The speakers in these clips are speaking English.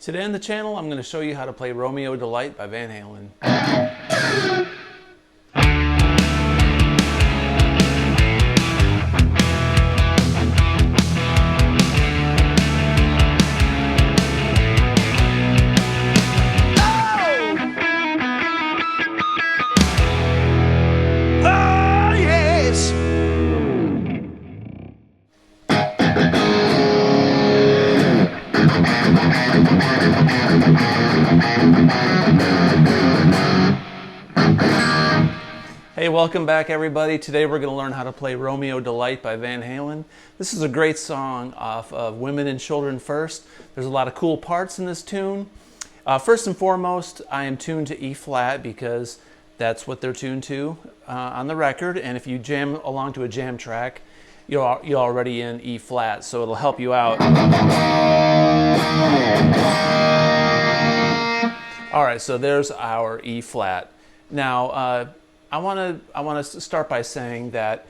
Today on the channel, I'm going to show you how to play Romeo Delight by Van Halen. Hey, welcome back everybody. Today we're going to learn how to play Romeo Delight by Van Halen. This is a great song off of Women and Children First. There's a lot of cool parts in this tune. First and foremost, I am tuned to E flat because that's what they're tuned to on the record. And if you jam along to a jam track, you're already in E flat, so it'll help you out. All right, so there's our E flat. Now, I want to start by saying that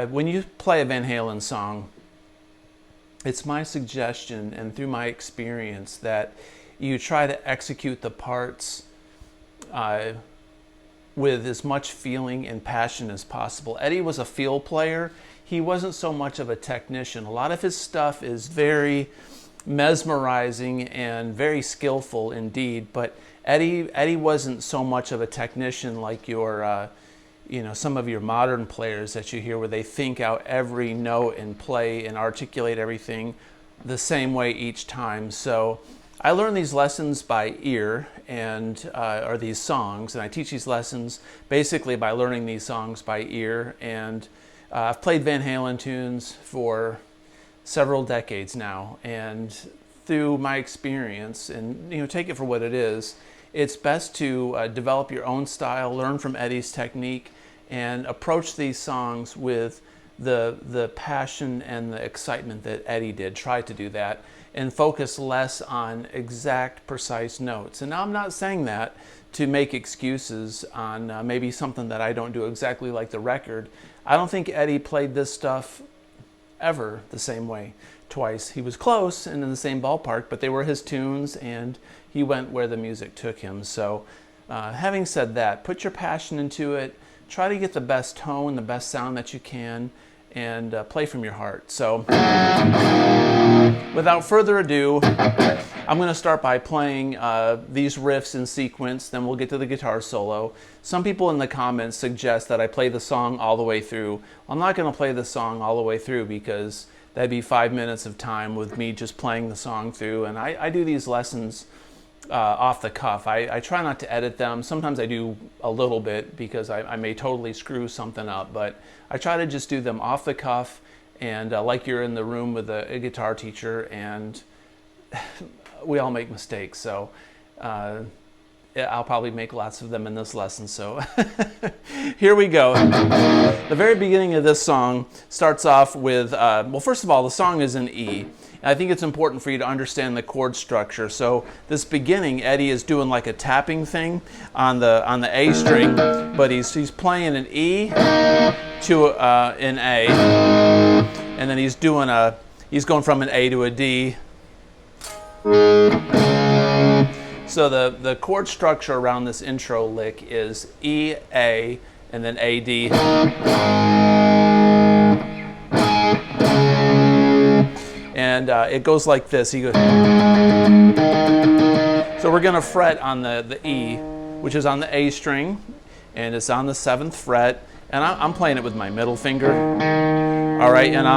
when you play a Van Halen song, it's my suggestion and through my experience that you try to execute the parts with as much feeling and passion as possible. Eddie was a feel player. He wasn't so much of a technician. A lot of his stuff is very mesmerizing and very skillful indeed, but Eddie wasn't so much of a technician like your some of your modern players that you hear where they think out every note and play and articulate everything the same way each time. So I learned these lessons by ear or these songs, and I teach these lessons basically by learning these songs by ear. And I've played Van Halen tunes for several decades now, and through my experience, and take it for what it is, it's best to develop your own style, learn from Eddie's technique, and approach these songs with the passion and the excitement that Eddie did. Try to do that and focus less on exact, precise notes. And now I'm not saying that to make excuses on maybe something that I don't do exactly like the record. I don't think Eddie played this stuff ever the same way twice. He was close and in the same ballpark, but they were his tunes and he went where the music took him. So having said that, put your passion into it, try to get the best tone, the best sound that you can, and play from your heart. So without further ado, I'm going to start by playing these riffs in sequence, then we'll get to the guitar solo. Some people in the comments suggest that I play the song all the way through. I'm not going to play the song all the way through because that'd be 5 minutes of time with me just playing the song through, and I do these lessons off the cuff. I try not to edit them. Sometimes I do a little bit because I may totally screw something up, but I try to just do them off the cuff and like you're in the room with a guitar teacher, and we all make mistakes, so I'll probably make lots of them in this lesson. So here we go. The very beginning of this song starts off with, well, first of all, the song is in E. I think it's important for you to understand the chord structure. So this beginning, Eddie is doing like a tapping thing on the A string, but he's playing an E to an A, and then he's going from an A to a D. So the chord structure around this intro lick is E, A, and then A, D. And it goes like this. He goes. So we're going to fret on the E, which is on the A string, and it's on the 7th fret. And I'm playing it with my middle finger. All right, and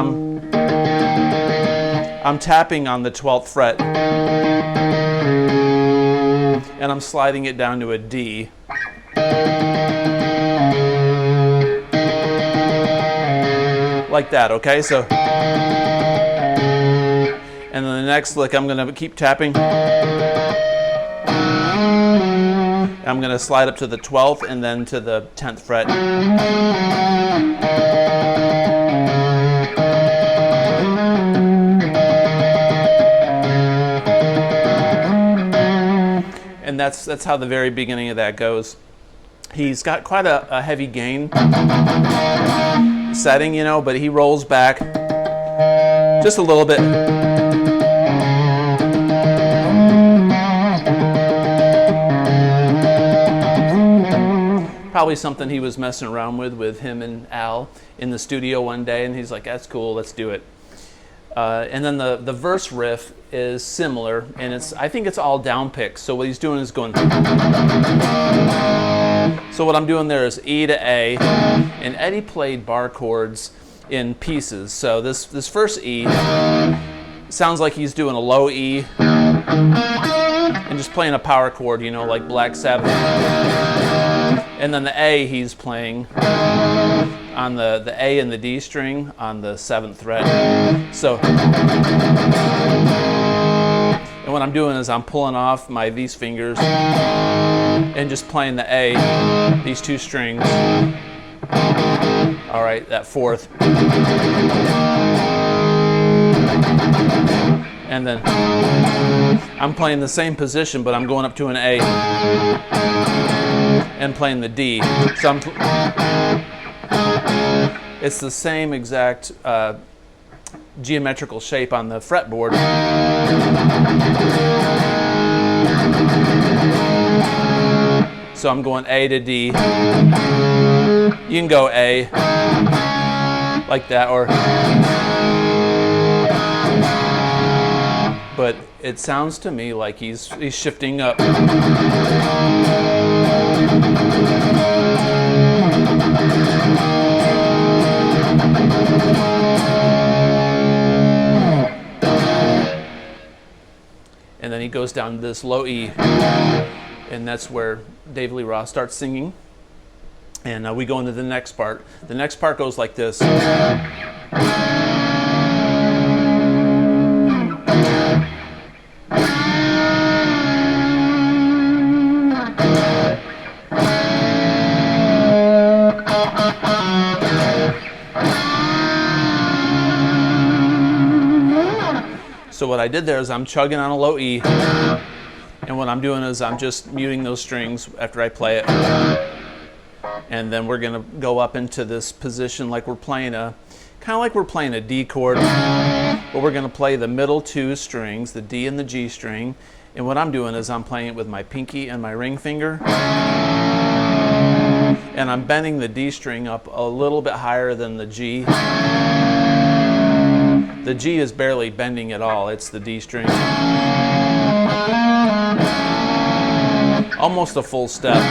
I'm tapping on the 12th fret, and I'm sliding it down to a D. Like that, okay? So, and then the next lick, I'm going to keep tapping. I'm going to slide up to the 12th and then to the 10th fret. And that's how the very beginning of that goes. He's got quite a heavy gain setting, but he rolls back just a little bit. probably something he was messing around with him and Al in the studio one day, and he's like, that's cool, let's do it. And then the verse riff is similar, and I think it's all down picks. So what he's doing is going. So what I'm doing there is E to A, and Eddie played bar chords in pieces. So this first E sounds like he's doing a low E and just playing a power chord, you know, like Black Sabbath. And then the A he's playing on the A and the D string on the 7th fret. So, and what I'm doing is I'm pulling off these fingers and just playing the A, these 2 strings. All right, that 4th. And then I'm playing the same position, but I'm going up to an A and playing the D. So it's the same exact geometrical shape on the fretboard. So I'm going A to D. You can go A like that, but it sounds to me like he's shifting up. And then he goes down to this low E, and that's where David Lee Roth starts singing. And we go into the next part. The next part goes like this. So what I did there is I'm chugging on a low E, and what I'm doing is I'm just muting those strings after I play it. And then we're going to go up into this position like we're playing kind of like we're playing a D chord, but we're going to play the middle 2 strings, the D and the G string. And what I'm doing is I'm playing it with my pinky and my ring finger. And I'm bending the D string up a little bit higher than the G. The G is barely bending at all, it's the D string. Almost a full step.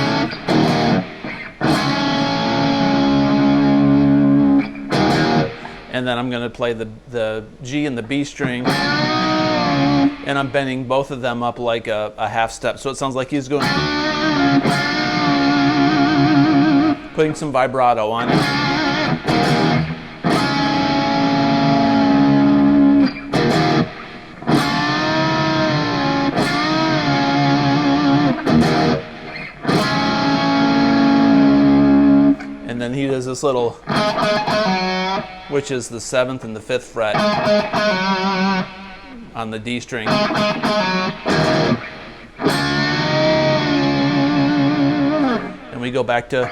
And then I'm going to play the G and the B string, and I'm bending both of them up like a half step. So it sounds like he's going, putting some vibrato on it. And then he does this little, which is the 7th and the 5th fret on the D string. And we go back to,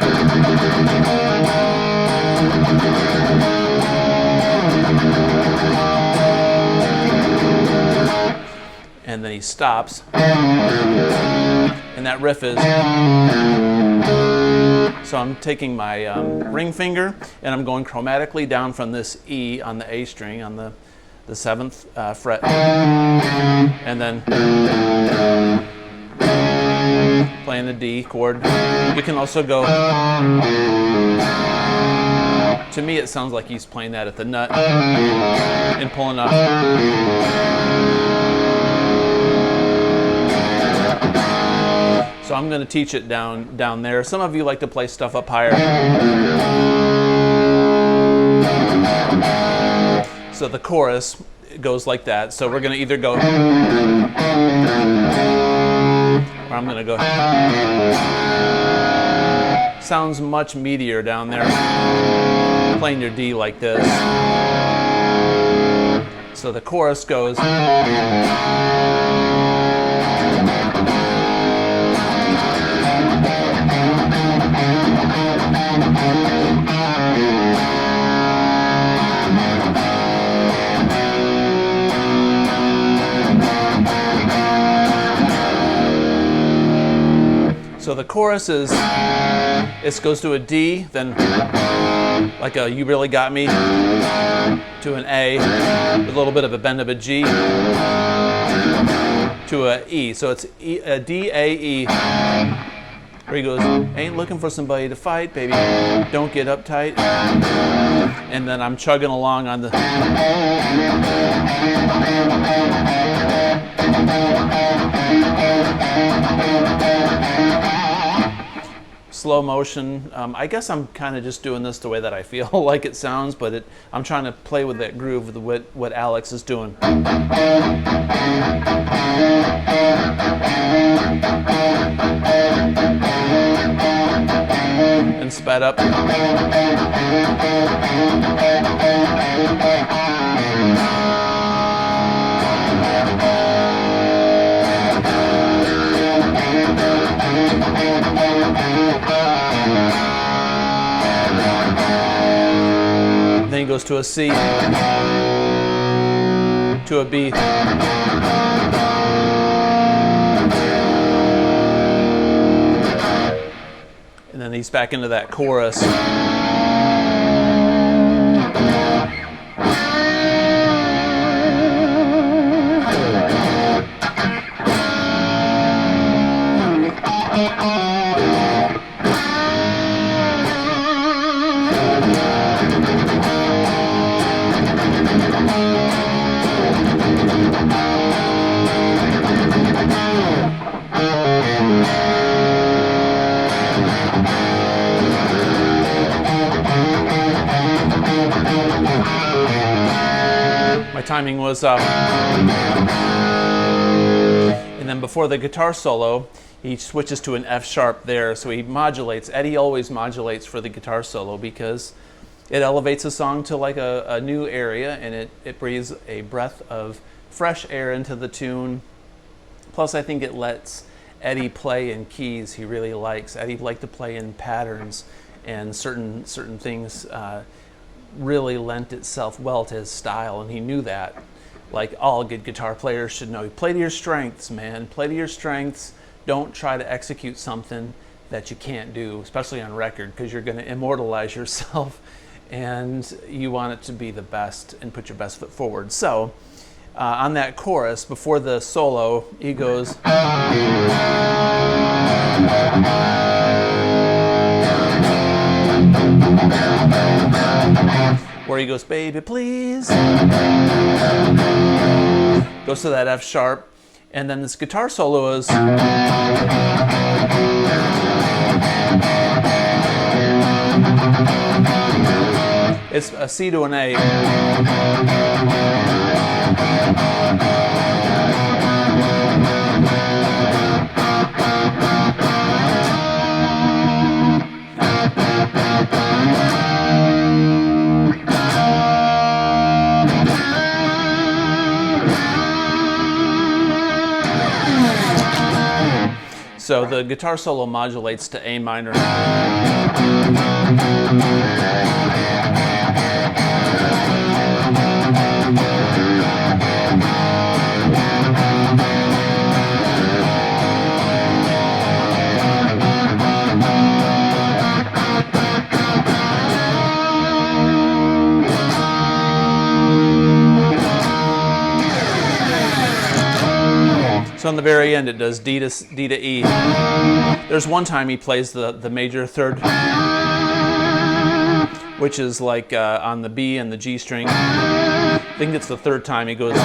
and then he stops, and that riff is. So I'm taking my ring finger and I'm going chromatically down from this E on the A string on the 7th fret, and then playing the D chord. You can also go, to me it sounds like he's playing that at the nut and pulling up. So I'm going to teach it down there. Some of you like to play stuff up higher. So the chorus goes like that. So we're going to either go, or I'm going to go. Sounds much meatier down there, playing your D like this. So the chorus goes. So So the chorus is, it goes to a D, then like a You Really Got Me, to an A, with a little bit of a bend of a G, to a E. So it's a D, A, E. Where he goes, ain't looking for somebody to fight, baby, don't get uptight. And then I'm chugging along on the... slow motion. I guess I'm kind of just doing this the way that I feel like it sounds, but I'm trying to play with that groove with what Alex is doing. And sped up. Then he goes to a C, to a B, and then he's back into that chorus. My timing was up. And then before the guitar solo, he switches to an F sharp there, so he modulates. Eddie always modulates for the guitar solo because it elevates a song to like a new area, and it breathes a breath of fresh air into the tune. Plus, I think it lets Eddie play in keys he really likes. Eddie liked to play in patterns, and certain things really lent itself well to his style, and he knew that. Like all good guitar players should know. Play to your strengths, man. Play to your strengths. Don't try to execute something that you can't do, especially on record, because you're going to immortalize yourself, and you want it to be the best and put your best foot forward. So on that chorus, before the solo, he goes... where he goes, baby, please. Goes to that F sharp. And then this guitar solo is... it's a C to an A. So the guitar solo modulates to A minor. So on the very end, it does D to E. There's one time he plays the major third, which is like on the B and the G string. I think it's the third time he goes.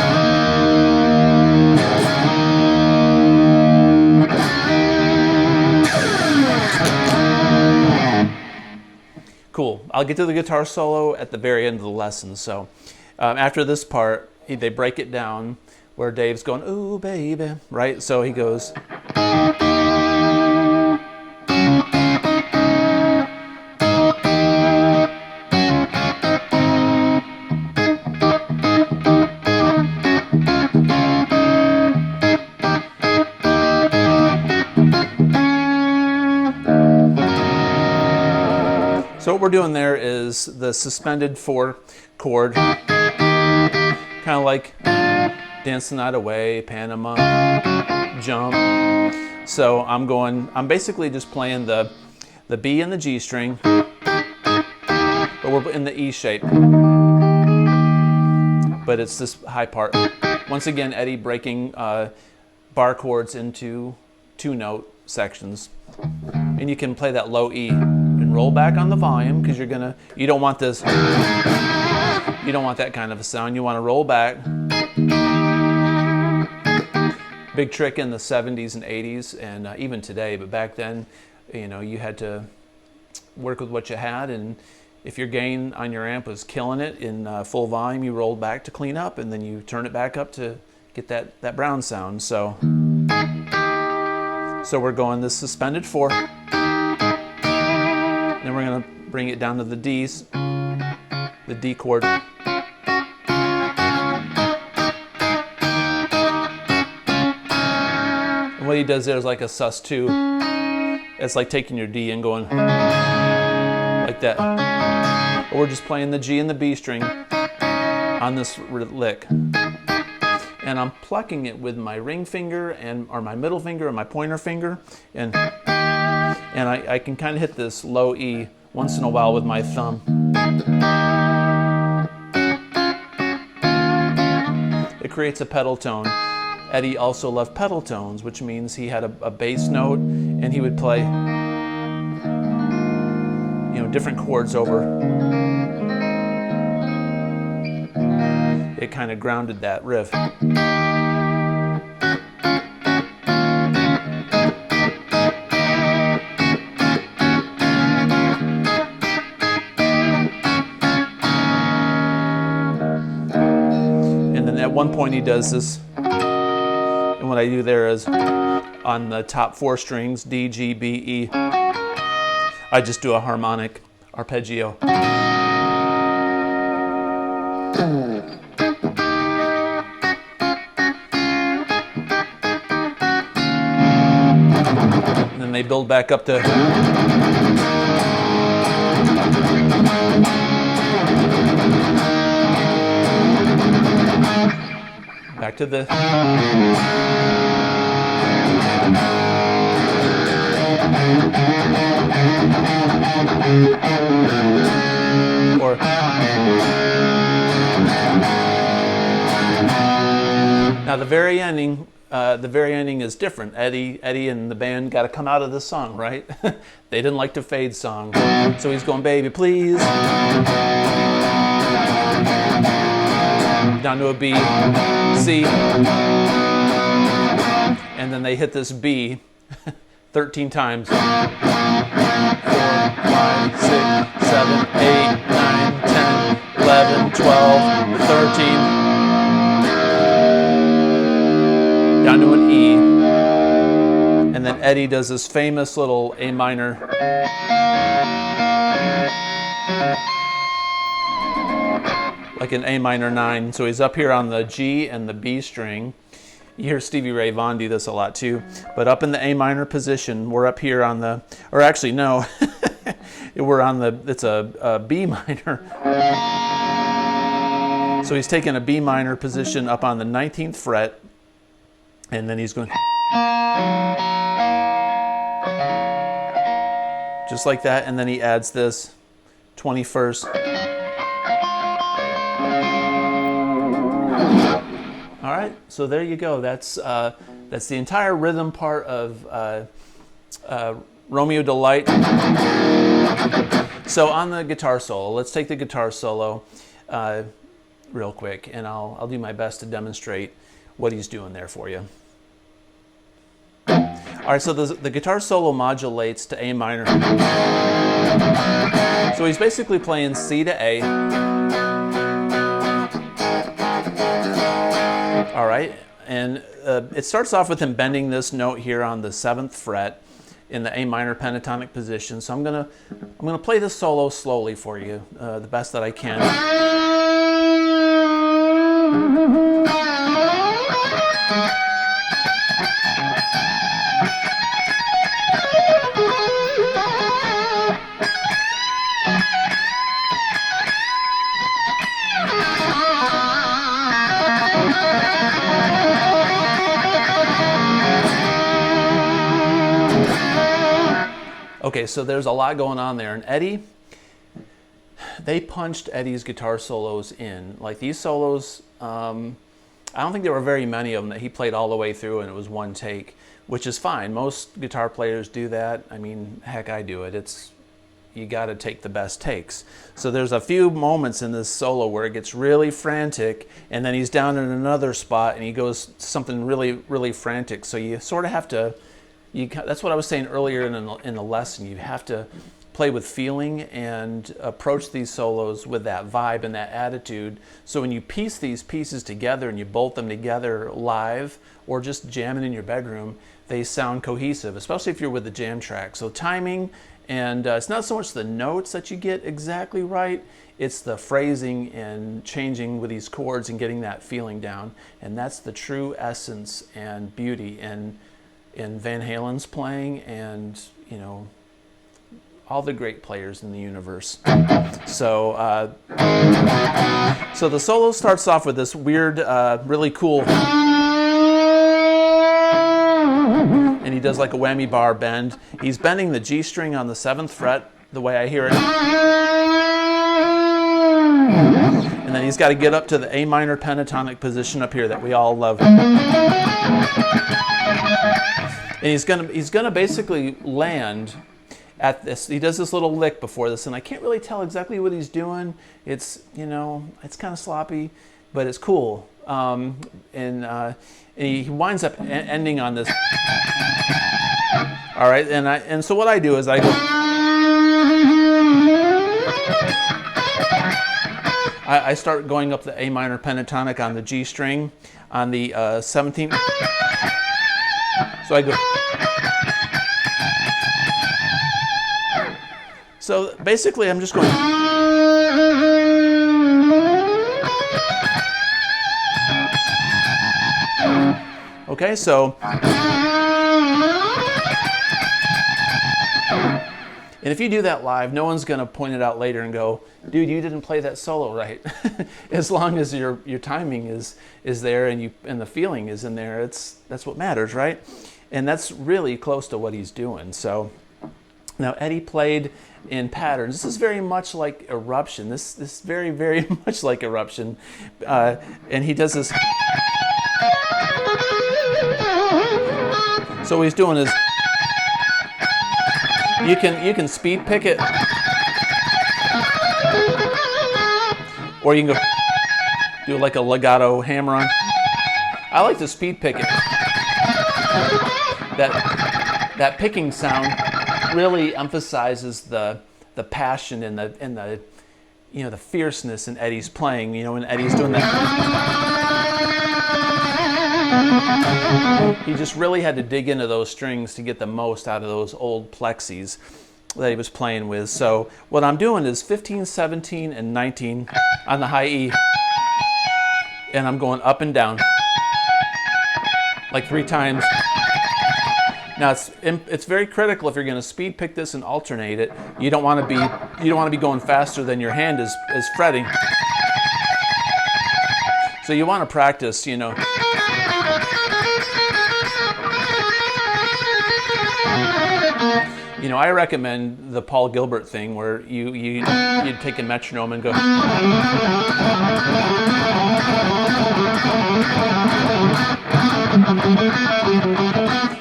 Cool. I'll get to the guitar solo at the very end of the lesson. So after this part, they break it down, where Dave's going, ooh, baby, right? So he goes. So what we're doing there is the suspended 4 chord, kind of like Dance the Night Away, Panama, Jump, So I'm basically just playing the B and the G string, but we're in the E shape. But it's this high part. Once again, Eddie breaking bar chords into 2-note sections. And you can play that low E and roll back on the volume because you don't want this, you don't want that kind of a sound. You want to roll back. Big trick in the 70s and 80s and even today, but back then, you had to work with what you had, and if your gain on your amp was killing it in full volume, you rolled back to clean up, and then you turn it back up to get that brown sound. So we're going this suspended 4. Then we're going to bring it down to the D's, the D chord. And what he does there is like a sus2. It's like taking your D and going like that. Or we're just playing the G and the B string on this lick. And I'm plucking it with my ring finger or my middle finger and my pointer finger. And I can kind of hit this low E once in a while with my thumb. It creates a pedal tone. Eddie also loved pedal tones, which means he had a bass note and he would play different chords over. It kind of grounded that riff. And then at one point he does this, and what I do there is on the top 4 strings, D, G, B, E, I just do a harmonic arpeggio. And then they build back up to the or now the very ending is different. Eddie and the band got to come out of this song, right? They didn't like to fade song, so he's going, baby, please, down to a B, C, and then they hit this B 13 times. 4, 5, 6, 7, 8, 9, 10, 11, 12, 13, down to an E. And then Eddie does this famous little A minor. Like an A minor 9. So he's up here on the G and the B string. You hear Stevie Ray Vaughan do this a lot too. But up in the A minor position, we're up here on the, or actually no, we're on the, it's a B minor. So he's taking a B minor position up on the 19th fret, and then he's going just like that, and then he adds this 21st. All right, so there you go. That's the entire rhythm part of Romeo Delight. So on the guitar solo, let's take the guitar solo real quick, and I'll do my best to demonstrate what he's doing there for you. All right, so the guitar solo modulates to A minor. So he's basically playing C to A. All right, and it starts off with him bending this note here on the 7th fret in the A minor pentatonic position. So I'm gonna play this solo slowly for you, the best that I can. Okay, so there's a lot going on there, and Eddie, they punched Eddie's guitar solos in. Like these solos, I don't think there were very many of them that he played all the way through and it was one take, which is fine. Most guitar players do that. I mean, heck, I do it. You got to take the best takes. So there's a few moments in this solo where it gets really frantic, and then he's down in another spot and he goes something really, really frantic. So you sort of have to, that's what I was saying earlier in the lesson. You have to play with feeling and approach these solos with that vibe and that attitude. So when you piece these pieces together and you bolt them together live or just jamming in your bedroom, they sound cohesive, especially if you're with the jam track. So timing, and it's not so much the notes that you get exactly right, it's the phrasing and changing with these chords and getting that feeling down. And that's the true essence and beauty in Van Halen's playing and, you know, all the great players in the universe. So, so the solo starts off with this weird, really cool, and he does like a whammy bar bend. He's bending the G string on the 7th fret, the way I hear it. And then he's got to get up to the A minor pentatonic position up here that we all love. And he's gonna basically land at this. He does this little lick before this, and I can't really tell exactly what he's doing. It's, you know, it's kind of sloppy, but it's cool. And he winds up ending on this. All right, and so what I do is I go. I start going up the A minor pentatonic on the G string on the 17th. So I go. So basically, I'm just going. Okay, so. And if you do that live, no one's going to point it out later and go, dude, you didn't play that solo right. As long as your timing is there and the feeling is in there, that's what matters, right? And that's really close to what he's doing. So now Eddie played in patterns. This is very much like Eruption. This very, very much like Eruption. And he does this. So what he's doing is you can speed pick it, or you can go do like a legato hammer-on. I like to speed pick it. That picking sound really emphasizes the passion and the you know, the fierceness in Eddie's playing. You know, when Eddie's doing that. He just really had to dig into those strings to get the most out of those old plexis that he was playing with. So what I'm doing is 15, 17, and 19 on the high E, and I'm going up and down like 3 times. Now it's very critical if you're going to speed pick this and alternate it. You don't want to be going faster than your hand is fretting. So you want to practice, you know. You know, I recommend the Paul Gilbert thing where you'd take a metronome and go.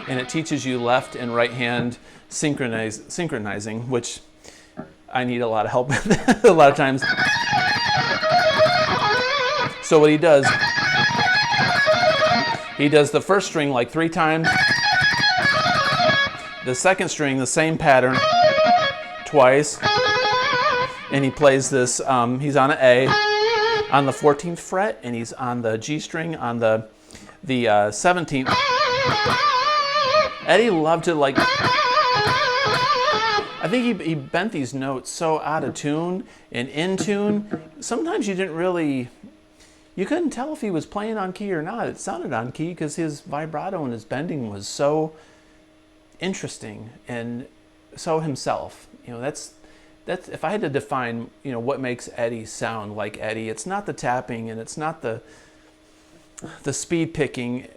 And it teaches you left and right hand synchronizing, which I need a lot of help with a lot of times. So what he does the first string like 3 times. The second string, the same pattern, twice, and he plays this, he's on an A on the 14th fret, and he's on the G string on the 17th. Eddie loved to, like, I think he bent these notes so out of tune and in tune, sometimes you couldn't tell if he was playing on key or not. It sounded on key because his vibrato and his bending was so interesting and so himself. You know, that's if I had to define, you know, what makes Eddie sound like Eddie, it's not the tapping and it's not the speed picking.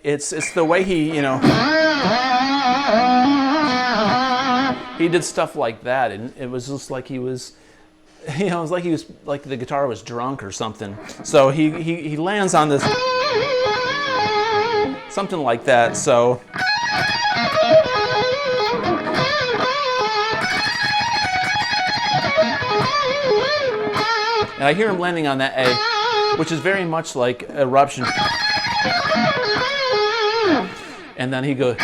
It's the way he, you know, he did stuff like that, and it was just like he was, you know, it was like the guitar was drunk or something. So he lands on this, something like that. So and I hear him landing on that A, which is very much like Eruption. And then he goes.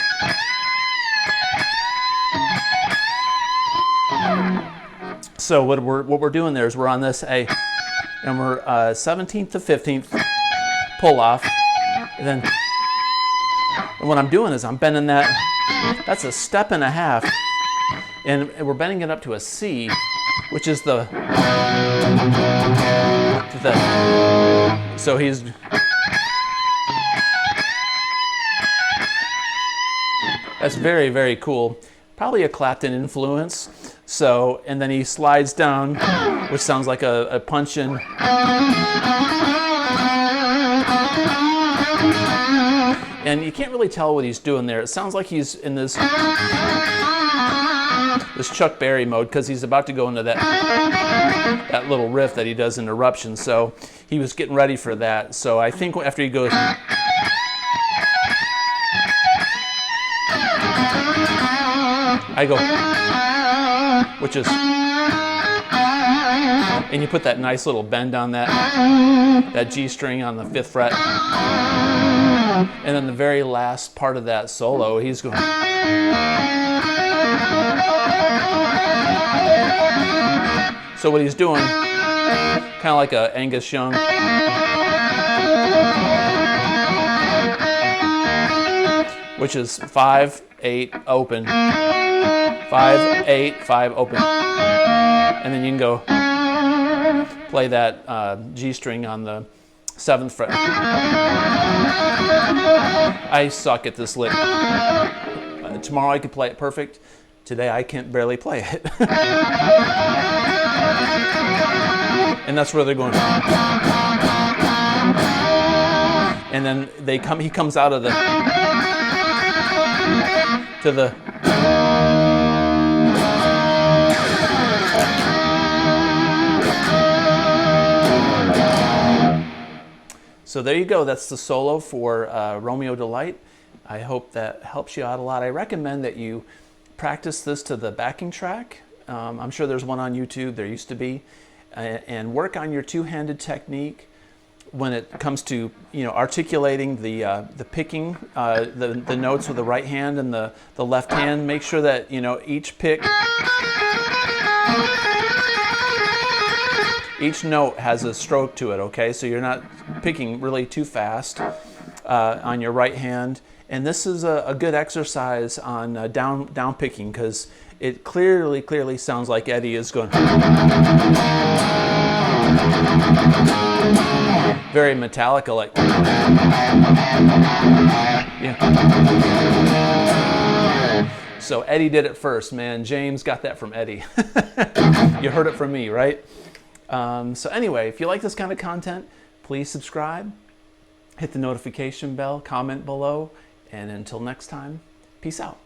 So what we're doing there is we're on this A, and we're 17th to 15th pull off, and what I'm doing is I'm bending that. That's a step and a half, and we're bending it up to a C, which is the. So he's. That's very, very cool. Probably a Clapton influence. So, and then he slides down, which sounds like a punch in. And you can't really tell what he's doing there. It sounds like he's in this Chuck Berry mode, because he's about to go into that little riff that he does in Eruption. So he was getting ready for that. So I think after he goes. I go, which is, and you put that nice little bend on that G string on the 5th fret, and then the very last part of that solo, he's going. So what he's doing, kind of like a Angus Young. Which is 5, 8, open, 5, 8, 5, open, and then you can go play that G string on the 7th fret. I suck at this lick. Tomorrow I could play it perfect. Today I can't barely play it. And that's where they're going. And then he comes out of the. To the. So there you go. That's the solo for Romeo Delight. I hope that helps you out a lot. I recommend that you practice this to the backing track. I'm sure there's one on YouTube. There used to be. And work on your two-handed technique when it comes to, you know, articulating the picking the notes with the right hand and the left hand. Make sure that, you know, each note has a stroke to it. Okay, so you're not picking really too fast on your right hand. And this is a good exercise on down picking, because it clearly sounds like Eddie is going. Very Metallica like. Yeah. So Eddie did it first, man. James got that from Eddie. You heard it from me, right? So anyway, if you like this kind of content, please subscribe, hit the notification bell, comment below, and until next time, peace out.